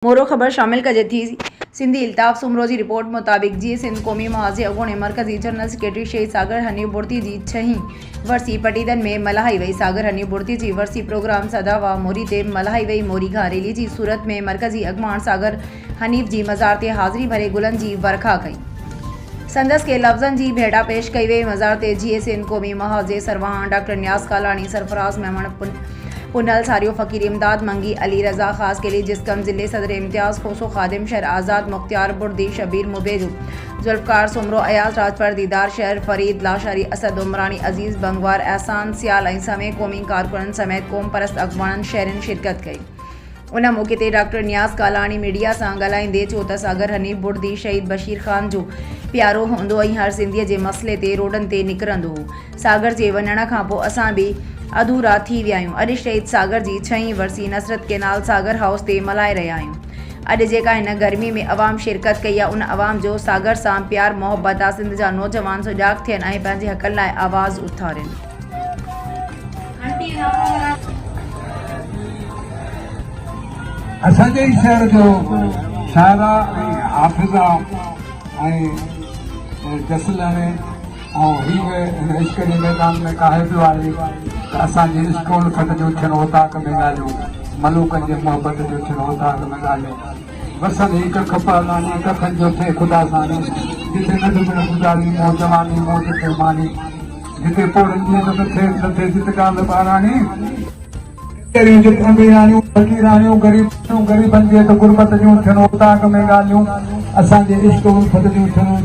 मोरो ख़बर शामिल कजे थी। सिंधी इल्ताफ़ सुमरो की रिपोर्ट मुताबिक जी सिंध क़ौमी मुआज़े अॻूणे मरकज़ी जनरल सेक्रेटरी शहीद सागर हनी बुर्ती की 6हीं वरसी पटीदन में मल्हाई वई। सागर हनी बुर्ती की वरसी प्रोग्राम सदावा मोरी ते मल्हाई वई। मोरी खां रैली की सूरत में मरकज़ी अॻवान सागर हनीफ़ की मज़ार ते हाज़िरी भरे गुलन की वर्खा कई। संदस के लफ्ज़न की भेड़ा पेश कई वई। मज़ार ते जी सिंध क़ौमी मुआज़े सरवाहां डॉक्टर नियाज़ कालानी सरफराज मेमन पुनल सारियो फ़कीर इमदाद मंगी अली रज़ा खास के लिए जिसकम ज़िले सदर इम्तियाज़ खोसो खादिम शहर आज़ाद मुख्तियार बुर्दी शबीर मुबेदू जुल्फ़कार सुमरो अयाज राजपर दीदार शहर फरीद लाशारी असद उमरानी अजीज़ बंगवार एहसान सियाल ऐं समेत क़ौमी कारकुनन समेत क़ौम परस्त अॻवाननि शहरनि शिरकत कई। उन मौके ते डॉक्टर नियाज़ कालानी मीडिया से ॻाल्हाईंदे चयो त सागर हनी बुर्दी शहीद बशीर खान जो प्यारो हूंदो ऐं हर सिंधीअ जे मसइले ते रोडनि ते निकिरंदो हो। सागर जे वञण खां पोइ असां बि अधूरा थी विया आहियूं। अॼु शहीद सागर जी 6हीं वरसी नसरत केनाल सागर हाउस ते मल्हाए रहिया आहियूं। अॼु जेका हिन गर्मी में अवाम शिरकत कई आहे उन अवाम जो सागर सां प्यार मोहब्बत आहे। सिंध जा नौजवान सुजाग थियनि ऐं पंहिंजे हक़नि लाइ आवाज़ उथारिनि। असांजे शहर जो शायरा हाफ़िज़ा जसलनि ऐं इश्क जे मैदान में काहे पियो आहे त असांजे स्कूल खट जो थियणो ताक में ॻाल्हियूं मलूकनि जे मोहब्बत जो थियणो ताक में ॻाल्हियूं वसंत हिकु खपलानी कफन जो थिए ख़ुदा सानी जिते नंढपण गुज़ारी मो जवानी मौज थे मानी जिते पोड़नि जीअं न थिए जिते ॻाल्हि ॿारानी अमीरानियूं फ़क़ीरानियूं ग़रीबनि जे त गुरबत जूं थियणो ताक में ॻाल्हियूं असांजे इश्क खट जूं थियणो